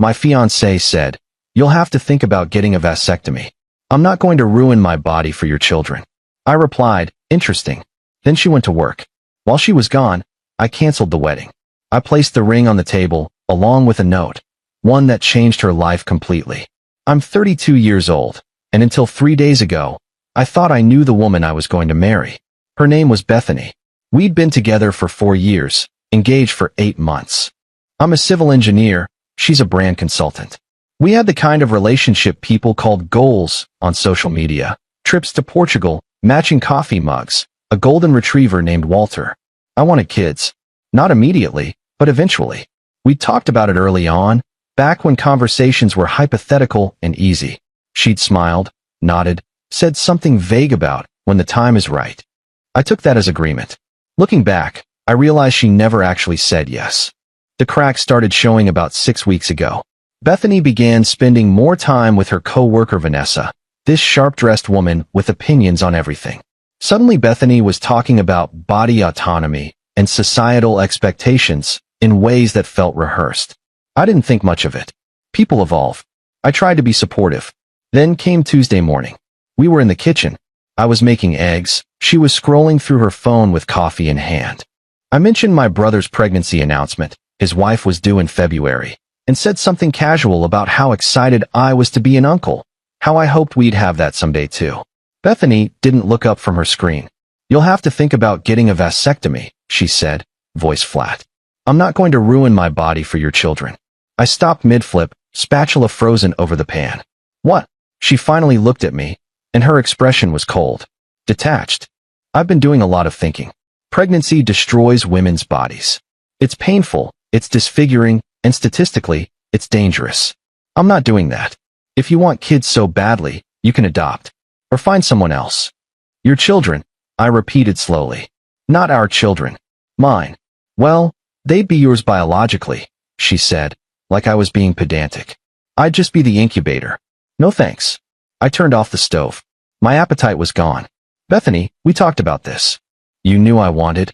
My fiancée said, "You'll have to think about getting a vasectomy. I'm not going to ruin my body for your children." I replied, "Interesting." Then she went to work. While she was gone, I canceled the wedding. I placed the ring on the table, along with a note, one that changed her life completely. I'm 32 years old, and until 3 days ago, I thought I knew the woman I was going to marry. Her name was Bethany. We'd been together for 4 years, engaged for 8 months. I'm a civil engineer, she's a brand consultant. We had the kind of relationship people called goals on social media: trips to Portugal, matching coffee mugs, a golden retriever named Walter. I wanted kids. Not immediately, but eventually. We talked about it early on, back when conversations were hypothetical and easy. She'd smiled, nodded, said something vague about "when the time is right." I took that as agreement. Looking back, I realized she never actually said yes. The cracks started showing about 6 weeks ago. Bethany began spending more time with her co-worker Vanessa, this sharp-dressed woman with opinions on everything. Suddenly Bethany was talking about body autonomy and societal expectations in ways that felt rehearsed. I didn't think much of it. People evolve. I tried to be supportive. Then came Tuesday morning. We were in the kitchen. I was making eggs. She was scrolling through her phone with coffee in hand. I mentioned my brother's pregnancy announcement. His wife was due in February, and said something casual about how excited I was to be an uncle, how I hoped we'd have that someday too. Bethany didn't look up from her screen. "You'll have to think about getting a vasectomy," she said, voice flat. "I'm not going to ruin my body for your children." I stopped mid-flip, spatula frozen over the pan. "What?" She finally looked at me, and her expression was cold, detached. "I've been doing a lot of thinking. Pregnancy destroys women's bodies. It's painful, it's disfiguring, and statistically, it's dangerous. I'm not doing that. If you want kids so badly, you can adopt. Or find someone else." "Your children," I repeated slowly. "Not our children. Mine." "Well, they'd be yours biologically," she said, like I was being pedantic. "I'd just be the incubator." "No thanks." I turned off the stove. My appetite was gone. "Bethany, we talked about this." "You knew I wanted."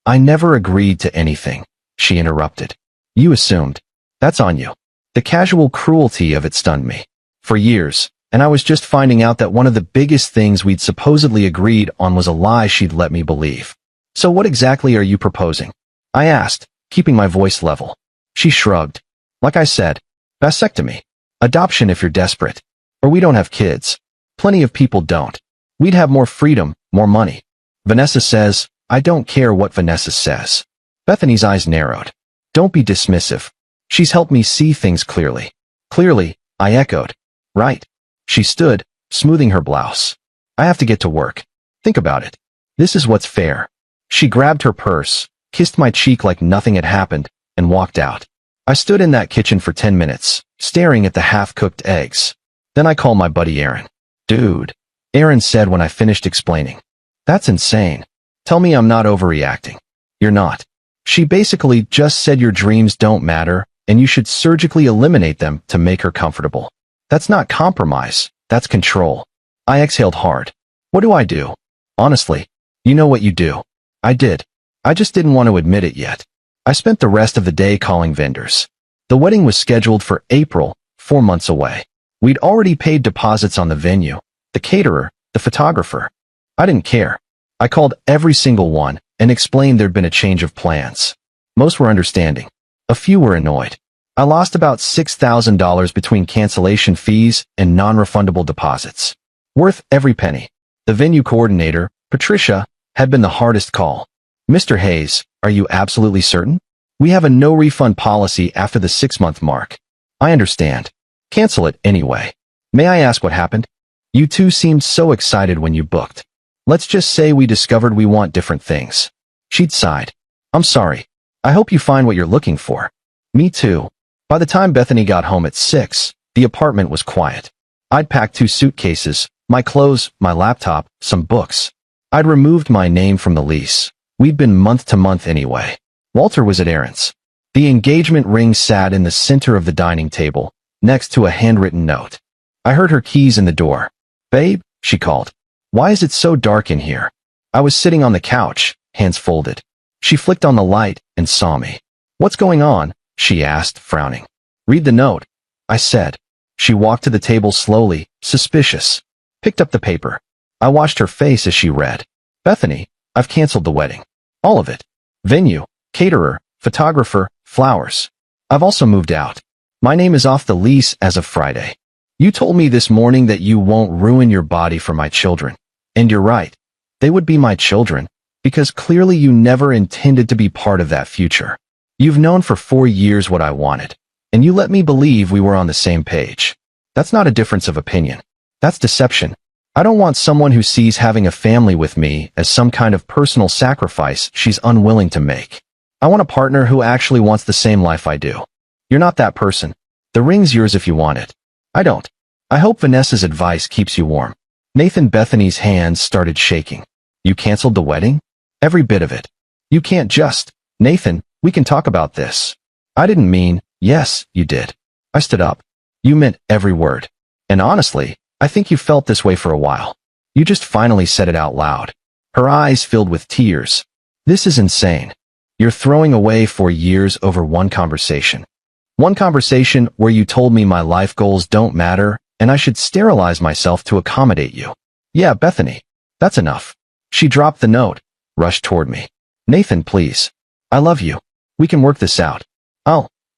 "I never agreed to anything," she interrupted. "You assumed. That's on you." The casual cruelty of it stunned me. For years, and I was just finding out that one of the biggest things we'd supposedly agreed on was a lie she'd let me believe. "So what exactly are you proposing?" I asked, keeping my voice level. She shrugged. "Like I said, vasectomy. Adoption if you're desperate. Or we don't have kids. Plenty of people don't. We'd have more freedom, more money." Vanessa says, "I don't care what Vanessa says." Bethany's eyes narrowed. "Don't be dismissive. She's helped me see things clearly." "Clearly," I echoed. "Right." She stood, smoothing her blouse. "I have to get to work. Think about it. This is what's fair." She grabbed her purse, kissed my cheek like nothing had happened, and walked out. I stood in that kitchen for 10 minutes, staring at the half-cooked eggs. Then I called my buddy Aaron. "Dude," Aaron said when I finished explaining. "That's insane. Tell me I'm not overreacting." "You're not. She basically just said your dreams don't matter, and you should surgically eliminate them to make her comfortable. That's not compromise, that's control." I exhaled hard. "What do I do?" "Honestly, you know what you do." I did. I just didn't want to admit it yet. I spent the rest of the day calling vendors. The wedding was scheduled for April, 4 months away. We'd already paid deposits on the venue, the caterer, the photographer. I didn't care. I called every single one and explained there'd been a change of plans. Most were understanding. A few were annoyed. I lost about $6,000 between cancellation fees and non-refundable deposits. Worth every penny. The venue coordinator, Patricia, had been the hardest call. "Mr. Hayes, are you absolutely certain? We have a no-refund policy after the 6-month mark." "I understand. Cancel it anyway." "May I ask what happened?" "You two seemed so excited when you booked. Let's just say we discovered we want different things." She'd sighed. "I'm sorry. I hope you find what you're looking for." "Me too." By the time Bethany got home at 6, the apartment was quiet. I'd packed 2 suitcases, my clothes, my laptop, some books. I'd removed my name from the lease. We'd been month to month anyway. Walter was at Aaron's. The engagement ring sat in the center of the dining table, next to a handwritten note. I heard her keys in the door. "Babe," she called. "Why is it so dark in here?" I was sitting on the couch, hands folded. She flicked on the light and saw me. "What's going on?" she asked, frowning. "Read the note," I said. She walked to the table slowly, suspicious. Picked up the paper. I watched her face as she read. Bethany, I've canceled the wedding. All of it. Venue, caterer, photographer, flowers. I've also moved out. My name is off the lease as of Friday. You told me this morning that you won't ruin your body for my children. And you're right. They would be my children, because clearly you never intended to be part of that future. You've known for 4 years what I wanted, and you let me believe we were on the same page. That's not a difference of opinion. That's deception. I don't want someone who sees having a family with me as some kind of personal sacrifice she's unwilling to make. I want a partner who actually wants the same life I do. You're not that person. The ring's yours if you want it. I don't. I hope Vanessa's advice keeps you warm. Bethany's hands started shaking. You canceled the wedding? Every bit of it. You can't just. Nathan, we can talk about this. I didn't mean, yes, you did. I stood up. You meant every word. And honestly, I think you felt this way for a while. You just finally said it out loud. Her eyes filled with tears. This is insane. You're throwing away 4 years over one conversation. One conversation where you told me my life goals don't matter and I should sterilize myself to accommodate you. Yeah, Bethany. That's enough. She dropped the note, rushed toward me. Nathan, please. I love you. We can work this out.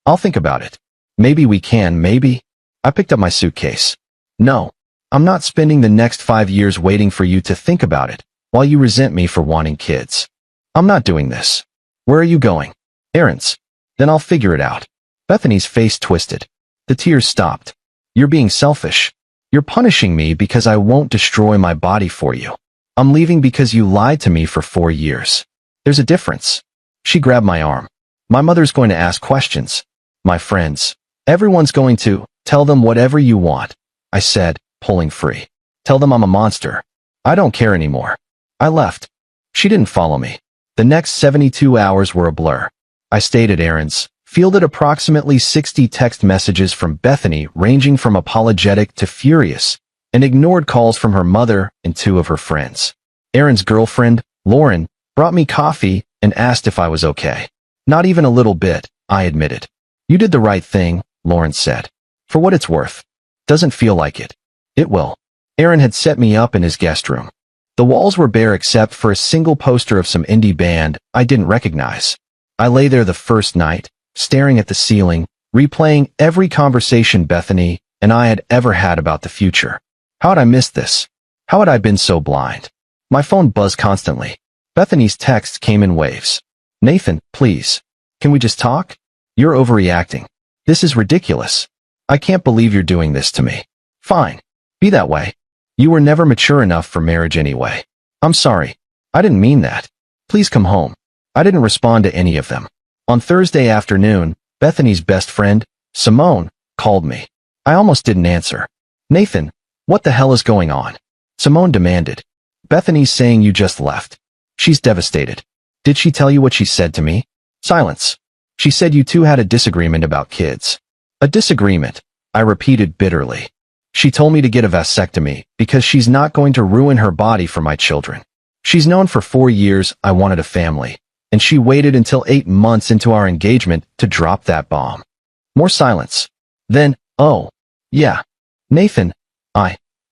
I'll think about it. Maybe we can, maybe. I picked up my suitcase. No. I'm not spending the next 5 years waiting for you to think about it, while you resent me for wanting kids. I'm not doing this. Where are you going? Errands. Then I'll figure it out. Bethany's face twisted. The tears stopped. You're being selfish. You're punishing me because I won't destroy my body for you. I'm leaving because you lied to me for 4 years. There's a difference. She grabbed my arm. My mother's going to ask questions. My friends. Everyone's going to. Tell them whatever you want. I said, pulling free. Tell them I'm a monster. I don't care anymore. I left. She didn't follow me. The next 72 hours were a blur. I stayed at errands, fielded approximately 60 text messages from Bethany ranging from apologetic to furious, and ignored calls from her mother and 2 of her friends. Erin's girlfriend, Lauren, brought me coffee and asked if I was okay. Not even a little bit, I admitted. You did the right thing, Lauren said. For what it's worth. Doesn't feel like it. It will. Erin had set me up in his guest room. The walls were bare except for a single poster of some indie band I didn't recognize. I lay there the first night, staring at the ceiling, replaying every conversation Bethany and I had ever had about the future. How had I missed this? How had I been so blind? My phone buzzed constantly. Bethany's texts came in waves. Nathan, please. Can we just talk? You're overreacting. This is ridiculous. I can't believe you're doing this to me. Fine. Be that way. You were never mature enough for marriage anyway. I'm sorry. I didn't mean that. Please come home. I didn't respond to any of them. On Thursday afternoon, Bethany's best friend, Simone, called me. I almost didn't answer. Nathan, what the hell is going on? Simone demanded. Bethany's saying you just left. She's devastated. Did she tell you what she said to me? Silence. She said you two had a disagreement about kids. A disagreement, I repeated bitterly. She told me to get a vasectomy because she's not going to ruin her body for my children. She's known for 4 years I wanted a family, and she waited until 8 months into our engagement to drop that bomb. More silence. Then, oh, yeah. Nathan,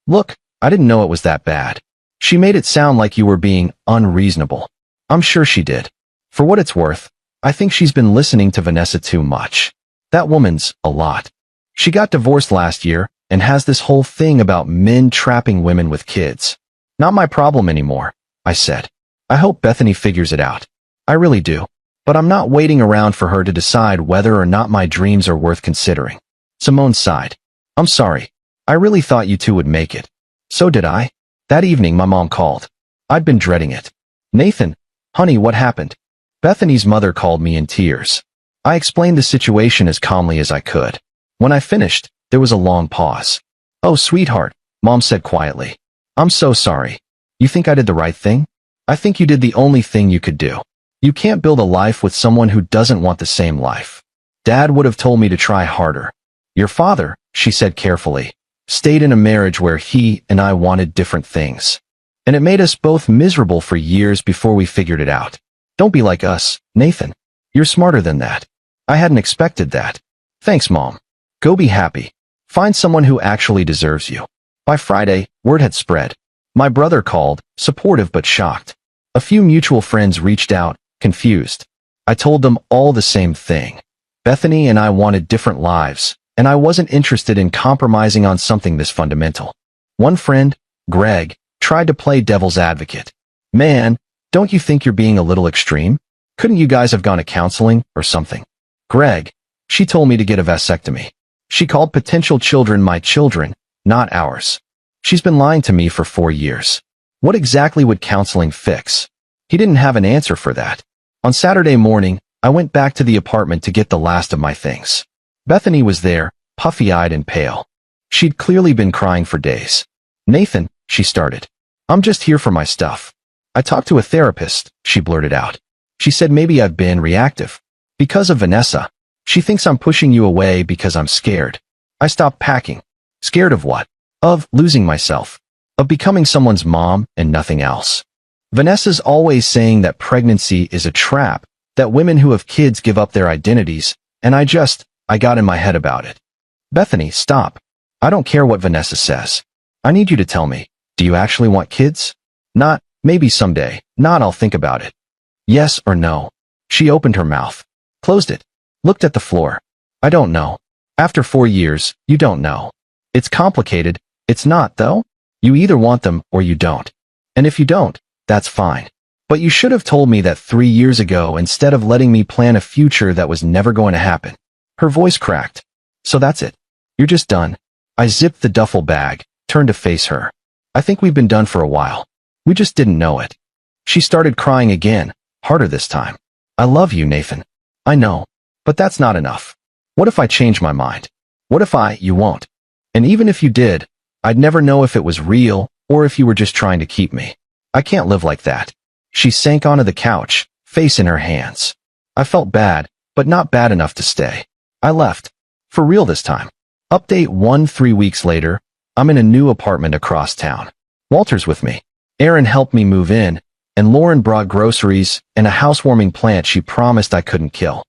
look, I didn't know it was that bad. She made it sound like you were being unreasonable. I'm sure she did. For what it's worth, I think she's been listening to Vanessa too much. That woman's a lot. She got divorced last year and has this whole thing about men trapping women with kids. Not my problem anymore, I said. I hope Bethany figures it out. I really do. But I'm not waiting around for her to decide whether or not my dreams are worth considering. Simone sighed. I'm sorry. I really thought you two would make it. So did I. That evening my mom called. I'd been dreading it. Nathan, honey, what happened? Bethany's mother called me in tears. I explained the situation as calmly as I could. When I finished, there was a long pause. Oh, sweetheart, Mom said quietly. I'm so sorry. You think I did the right thing? I think you did the only thing you could do. You can't build a life with someone who doesn't want the same life. Dad would have told me to try harder. Your father, she said carefully, stayed in a marriage where he and I wanted different things. And it made us both miserable for years before we figured it out. Don't be like us, Nathan. You're smarter than that. I hadn't expected that. Thanks, Mom. Go be happy. Find someone who actually deserves you. By Friday, word had spread. My brother called, supportive but shocked. A few mutual friends reached out, confused. I told them all the same thing. Bethany and I wanted different lives, and I wasn't interested in compromising on something this fundamental. One friend, Greg, tried to play devil's advocate. Man, don't you think you're being a little extreme? Couldn't you guys have gone to counseling or something? Greg, she told me to get a vasectomy. She called potential children my children, not ours. She's been lying to me for 4 years. What exactly would counseling fix? He didn't have an answer for that. On Saturday morning, I went back to the apartment to get the last of my things. Bethany was there, puffy-eyed and pale. She'd clearly been crying for days. Nathan, she started. I'm just here for my stuff. I talked to a therapist, she blurted out. She said maybe I've been reactive. Because of Vanessa. She thinks I'm pushing you away because I'm scared. I stopped packing. Scared of what? Of losing myself. Of becoming someone's mom and nothing else. Vanessa's always saying that pregnancy is a trap, that women who have kids give up their identities, and I got in my head about it. Bethany, stop. I don't care what Vanessa says. I need you to tell me, do you actually want kids? Not, maybe someday, not I'll think about it. Yes or no? She opened her mouth, closed it, looked at the floor. I don't know. After 4 years, you don't know. It's complicated, it's not, though. You either want them or you don't. And if you don't, that's fine. But you should have told me that 3 years ago instead of letting me plan a future that was never going to happen. Her voice cracked. So that's it. You're just done. I zipped the duffel bag, turned to face her. I think we've been done for a while. We just didn't know it. She started crying again, harder this time. I love you, Nathan. I know. But that's not enough. What if I change my mind? What if you won't? And even if you did, I'd never know if it was real or if you were just trying to keep me. I can't live like that. She sank onto the couch, face in her hands. I felt bad, but not bad enough to stay. I left. For real this time. Update 1 3 weeks later, I'm in a new apartment across town. Walter's with me. Aaron helped me move in, and Lauren brought groceries and a housewarming plant she promised I couldn't kill.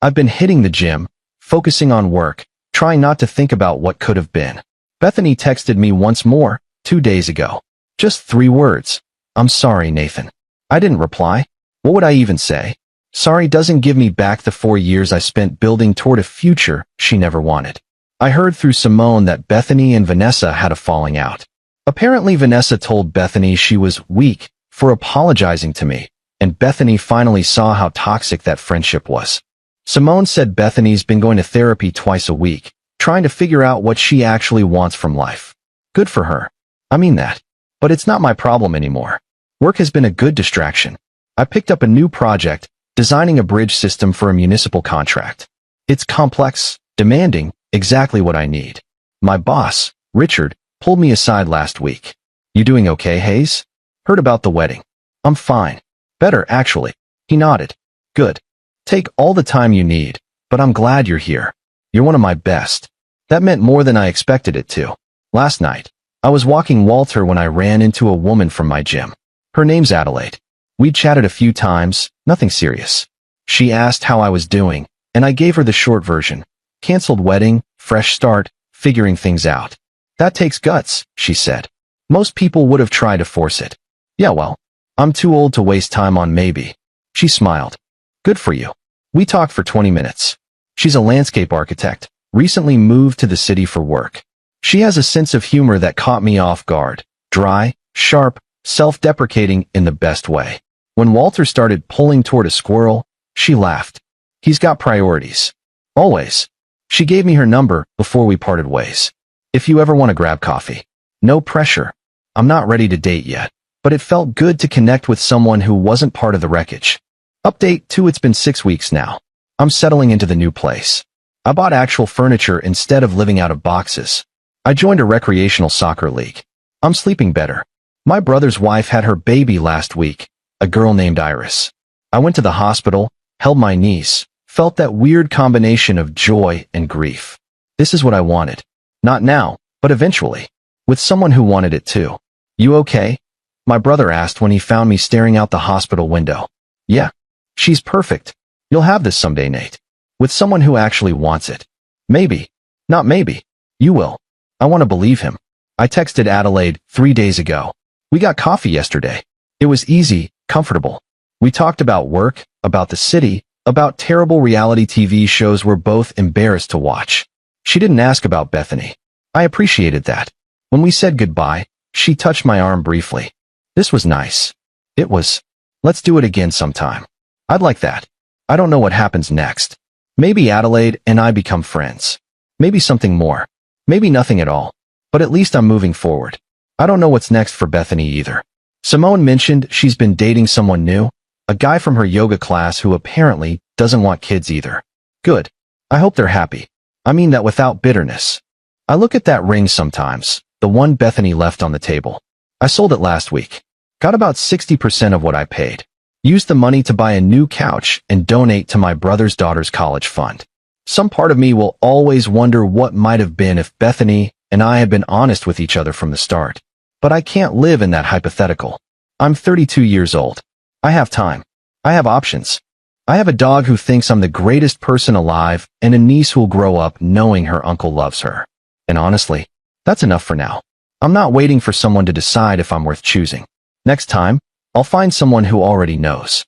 I've been hitting the gym, focusing on work, trying not to think about what could have been. Bethany texted me once more, 2 days ago. Just 3 words. I'm sorry, Nathan. I didn't reply. What would I even say? Sorry doesn't give me back the 4 years I spent building toward a future she never wanted. I heard through Simone that Bethany and Vanessa had a falling out. Apparently Vanessa told Bethany she was weak for apologizing to me, and Bethany finally saw how toxic that friendship was. Simone said Bethany's been going to therapy twice a week, trying to figure out what she actually wants from life. Good for her. I mean that. But it's not my problem anymore. Work has been a good distraction. I picked up a new project, designing a bridge system for a municipal contract. It's complex, demanding, exactly what I need. My boss, Richard, pulled me aside last week. You doing okay, Hayes? Heard about the wedding. I'm fine. Better, actually. He nodded. Good. Take all the time you need, but I'm glad you're here. You're one of my best. That meant more than I expected it to. Last night, I was walking Walter when I ran into a woman from my gym. Her name's Adelaide. We'd chatted a few times, nothing serious. She asked how I was doing, and I gave her the short version. Canceled wedding, fresh start, figuring things out. That takes guts, she said. Most people would have tried to force it. Yeah, well, I'm too old to waste time on maybe. She smiled. Good for you. We talked for 20 minutes. She's a landscape architect, recently moved to the city for work. She has a sense of humor that caught me off guard. Dry, sharp, self-deprecating in the best way. When Walter started pulling toward a squirrel, she laughed. He's got priorities. Always. She gave me her number before we parted ways. If you ever want to grab coffee. No pressure. I'm not ready to date yet, but it felt good to connect with someone who wasn't part of the wreckage. Update 2. It's been 6 weeks now. I'm settling into the new place. I bought actual furniture instead of living out of boxes. I joined a recreational soccer league. I'm sleeping better. My brother's wife had her baby last week, a girl named Iris. I went to the hospital, held my niece, felt that weird combination of joy and grief. This is what I wanted. Not now, but eventually. With someone who wanted it too. You okay? My brother asked when he found me staring out the hospital window. Yeah. She's perfect. You'll have this someday, Nate. With someone who actually wants it. Maybe. Not maybe. You will. I want to believe him. I texted Adelaide 3 days ago. We got coffee yesterday. It was easy, comfortable. We talked about work, about the city, about terrible reality TV shows we're both embarrassed to watch. She didn't ask about Bethany. I appreciated that. When we said goodbye, she touched my arm briefly. This was nice. It was. Let's do it again sometime. I'd like that. I don't know what happens next. Maybe Adelaide and I become friends. Maybe something more. Maybe nothing at all. But at least I'm moving forward. I don't know what's next for Bethany either. Simone mentioned she's been dating someone new, a guy from her yoga class who apparently doesn't want kids either. Good. I hope they're happy. I mean that without bitterness. I look at that ring sometimes, the one Bethany left on the table. I sold it last week. Got about 60% of what I paid. Used the money to buy a new couch and donate to my brother's daughter's college fund. Some part of me will always wonder what might have been if Bethany and I had been honest with each other from the start. But I can't live in that hypothetical. I'm 32 years old. I have time. I have options. I have a dog who thinks I'm the greatest person alive and a niece who'll grow up knowing her uncle loves her. And honestly, that's enough for now. I'm not waiting for someone to decide if I'm worth choosing. Next time, I'll find someone who already knows.